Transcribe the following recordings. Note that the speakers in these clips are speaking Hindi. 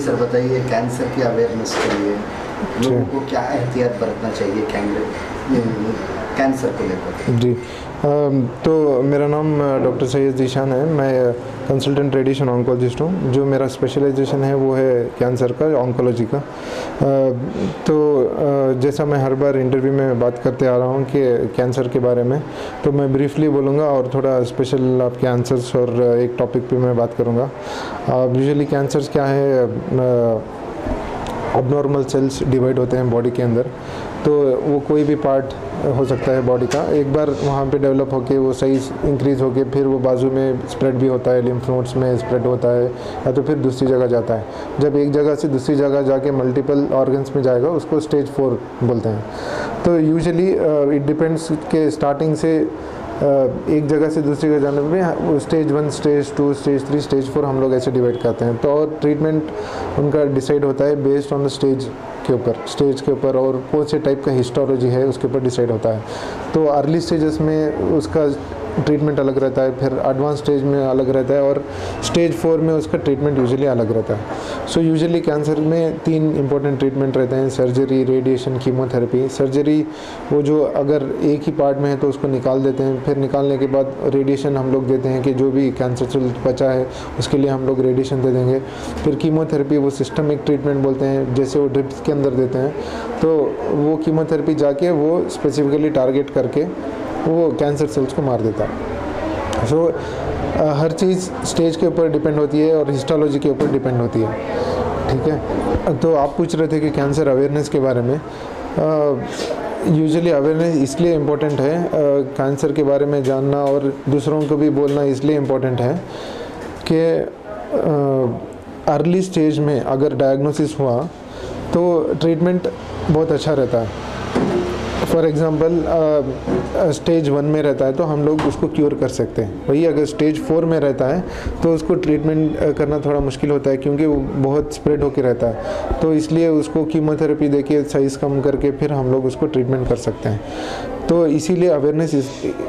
सर बताइए, कैंसर की अवेयरनेस के लिए लोगों को क्या एहतियात बरतना चाहिए कैंसर को लेकर? जी, तो मेरा नाम डॉक्टर सैयद ज़ीशान है। मैं कंसल्टेंट रेडिएशन ऑन्कोलॉजिस्ट हूँ। जो मेरा स्पेशलाइजेशन है वो है कैंसर का, ऑन्कोलॉजी का। तो जैसा मैं हर बार इंटरव्यू में बात करते आ रहा हूँ कि कैंसर के बारे में, तो मैं ब्रीफली बोलूँगा और थोड़ा स्पेशल आपके आंसर्स और एक टॉपिक पे मैं बात करूँगा। यूजुअली कैंसर्स क्या है, अबनॉर्मल सेल्स डिवाइड होते हैं बॉडी के अंदर। तो वो कोई भी पार्ट हो सकता है बॉडी का, एक बार वहाँ पे डेवलप होके वो साइज इंक्रीज़ होके फिर वो बाजू में स्प्रेड भी होता है, लिम्फ नोड्स में स्प्रेड होता है, या तो फिर दूसरी जगह जाता है। जब एक जगह से दूसरी जगह जाके मल्टीपल ऑर्गन्स में जाएगा उसको स्टेज 4 बोलते हैं। तो यूजुअली इट डिपेंड्स के स्टार्टिंग से एक जगह से दूसरी जगह जाने में स्टेज 1, स्टेज 2, स्टेज 3, स्टेज 4 हम लोग ऐसे डिवाइड करते हैं। तो और ट्रीटमेंट उनका डिसाइड होता है बेस्ड ऑन द स्टेज के ऊपर और कौन से टाइप का हिस्टोलॉजी है उसके ऊपर डिसाइड होता है। तो अर्ली स्टेजेस में उसका ट्रीटमेंट अलग रहता है, फिर एडवांस स्टेज में अलग रहता है, और स्टेज 4 में उसका ट्रीटमेंट यूजुअली अलग रहता है। सो यूजुअली कैंसर में 3 इंपॉर्टेंट ट्रीटमेंट रहते हैं: सर्जरी, रेडिएशन, कीमोथेरेपी। सर्जरी वो जो अगर एक ही पार्ट में है तो उसको निकाल देते हैं, फिर निकालने के बाद रेडिएशन हम लोग देते हैं कि जो भी कैंसर सेल बचा है उसके लिए हम लोग रेडिएशन दे देंगे। फिर कीमोथेरेपी वो सिस्टमिक ट्रीटमेंट बोलते हैं, जैसे वो ड्रिप्स के अंदर देते हैं। तो वो कीमोथेरेपी जाके वो स्पेसिफिकली टारगेट करके वो कैंसर सेल्स को मार देता है। सो हर चीज़ स्टेज के ऊपर डिपेंड होती है और हिस्टोलॉजी के ऊपर डिपेंड होती है। ठीक है, तो आप पूछ रहे थे कि कैंसर अवेयरनेस के बारे में। यूजुअली अवेयरनेस इसलिए इम्पोर्टेंट है, कैंसर के बारे में जानना और दूसरों को भी बोलना इसलिए इम्पोर्टेंट है कि अर्ली स्टेज में अगर डायग्नोसिस हुआ तो ट्रीटमेंट बहुत अच्छा रहता है। फॉर एग्ज़ाम्पल स्टेज 1 में रहता है तो हम लोग उसको क्योर कर सकते हैं। वही अगर स्टेज 4 में रहता है तो उसको ट्रीटमेंट करना थोड़ा मुश्किल होता है, क्योंकि वो बहुत स्प्रेड होकर रहता है। तो इसलिए उसको कीमोथेरेपी देके साइज़ कम करके फिर हम लोग उसको ट्रीटमेंट कर सकते हैं। तो इसीलिए अवेयरनेस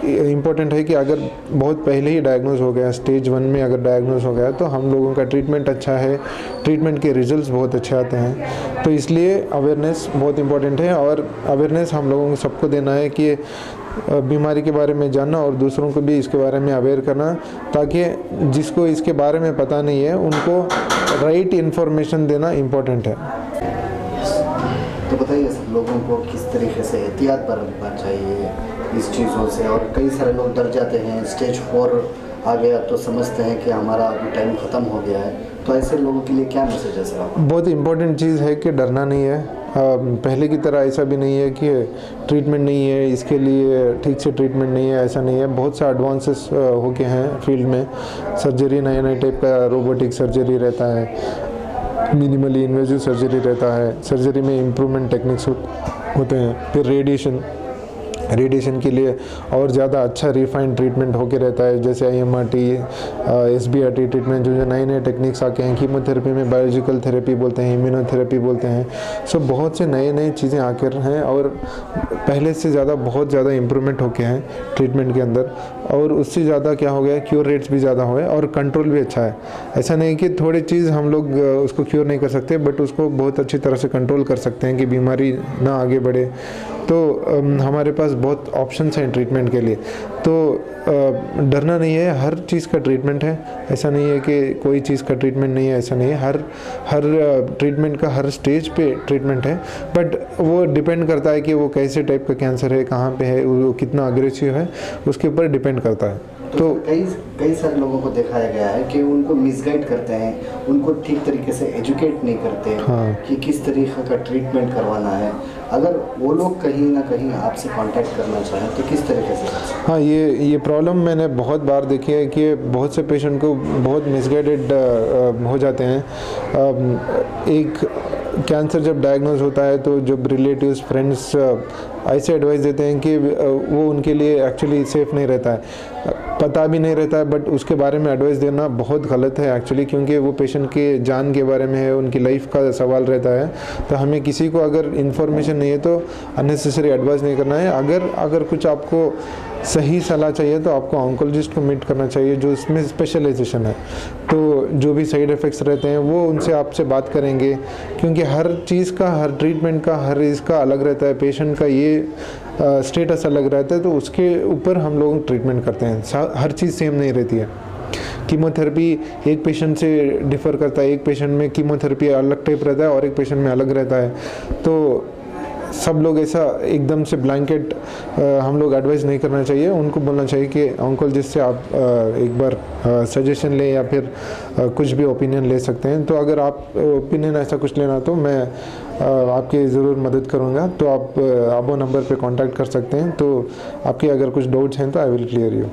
इम्पॉर्टेंट है कि अगर बहुत पहले ही डायग्नोज हो गया, स्टेज 1 में अगर डायग्नोज हो गया, तो हम लोगों का ट्रीटमेंट अच्छा है, ट्रीटमेंट के रिजल्ट्स बहुत अच्छे आते हैं। तो इसलिए अवेयरनेस बहुत इम्पॉर्टेंट है, और अवेयरनेस हम लोगों को सबको देना है कि बीमारी के बारे में जानना और दूसरों को भी इसके बारे में अवेयर करना, ताकि जिसको इसके बारे में पता नहीं है उनको राइट इन्फॉर्मेशन देना इम्पॉर्टेंट है। तो बताइए सब लोगों को किस तरीके से एहतियात बरतना चाहिए इस चीज़ों से। और कई सारे लोग डर जाते हैं, स्टेज 4 आ गया तो समझते हैं कि हमारा अभी टाइम ख़त्म हो गया है। तो ऐसे लोगों के लिए क्या मैसेज है सर? बहुत इम्पोर्टेंट चीज़ है कि डरना नहीं है। पहले की तरह ऐसा भी नहीं है कि ट्रीटमेंट नहीं है, इसके लिए ठीक से ट्रीटमेंट नहीं है, ऐसा नहीं है। बहुत सा एडवांसेस हो गए हैं फील्ड में। सर्जरी नए नए टाइप का रोबोटिक सर्जरी रहता है, मिनिमली इन्वेजिव सर्जरी रहता है, सर्जरी में इम्प्रूवमेंट टेक्निक्स होते हैं। फिर रेडिएशन के लिए और ज़्यादा अच्छा रिफाइंड ट्रीटमेंट होके रहता है, जैसे IMRT, SBRT ट्रीटमेंट, जो नए नए टेक्निक्स आके हैं। कीमोथेरेपी में बायोलॉजिकल थेरेपी बोलते हैं, इम्यूनोथेरेपी बोलते हैं। सो बहुत से नए चीज़ें आकर हैं और पहले से ज़्यादा बहुत ज़्यादा इम्प्रूवमेंट होके हैं ट्रीटमेंट के अंदर। और उससे ज़्यादा क्या हो गया, क्योर रेट्स भी ज़्यादा हुए और कंट्रोल भी अच्छा है। ऐसा नहीं कि थोड़ी चीज़ हम लोग उसको क्योर नहीं कर सकते, बट उसको बहुत अच्छी तरह से कंट्रोल कर सकते हैं कि बीमारी ना आगे बढ़े। तो हमारे पास बहुत ऑप्शंस हैं ट्रीटमेंट के लिए। तो डरना नहीं है, हर चीज़ का ट्रीटमेंट है। ऐसा नहीं है कि कोई चीज़ का ट्रीटमेंट नहीं है, ऐसा नहीं है। हर ट्रीटमेंट का हर स्टेज पे ट्रीटमेंट है, बट वो डिपेंड करता है कि वो कैसे टाइप का कैंसर है, कहाँ पे है, वो कितना अग्रेसिव है, उसके ऊपर डिपेंड करता है। तो कई सारे लोगों को दिखाया गया है कि उनको मिसगाइड करते हैं, उनको ठीक तरीके से एजुकेट नहीं करते। हाँ। कि किस तरीके का ट्रीटमेंट करवाना है। अगर वो लोग कहीं ना कहीं आपसे कांटेक्ट करना चाहें तो किस तरीके से? हाँ, ये प्रॉब्लम मैंने बहुत बार देखी है कि बहुत से पेशेंट को बहुत मिसगाइडेड हो जाते हैं। एक कैंसर जब डायग्नोज होता है तो जब रिलेटिव्स, फ्रेंड्स ऐसे एडवाइस देते हैं कि वो उनके लिए एक्चुअली सेफ़ नहीं रहता है, पता भी नहीं रहता है, बट उसके बारे में एडवाइस देना बहुत गलत है एक्चुअली, क्योंकि वो पेशेंट के जान के बारे में है, उनकी लाइफ का सवाल रहता है। तो हमें किसी को अगर इन्फॉर्मेशन नहीं है तो अननेसेसरी एडवाइस नहीं करना है। अगर कुछ आपको सही सलाह चाहिए तो आपको ऑन्कोलॉजिस्ट को मीट करना चाहिए जो इसमें स्पेशलाइजेशन है। तो जो भी साइड इफ़ेक्ट्स रहते हैं वो उनसे आपसे बात करेंगे, क्योंकि हर चीज़ का, हर ट्रीटमेंट का, हर इसका अलग रहता है, पेशेंट का ये स्टेटस अलग रहता है, तो उसके ऊपर हम लोग ट्रीटमेंट करते हैं। हर चीज़ सेम नहीं रहती है। कीमोथेरेपी एक पेशेंट से डिफ़र करता है, एक पेशेंट में कीमोथेरेपी अलग टाइप रहता है और एक पेशेंट में अलग रहता है। तो सब लोग ऐसा एकदम से ब्लैंकेट हम लोग एडवाइस नहीं करना चाहिए। उनको बोलना चाहिए कि ऑन्कोलॉजिस्ट से आप एक बार सजेशन लें या फिर कुछ भी ओपिनियन ले सकते हैं। तो अगर आप ओपिनियन ऐसा कुछ लेना तो मैं आपकी ज़रूर मदद करूँगा। तो आप अबो नंबर पे कांटेक्ट कर सकते हैं। तो आपके अगर कुछ डाउट्स हैं तो आई विल क्लियर यू।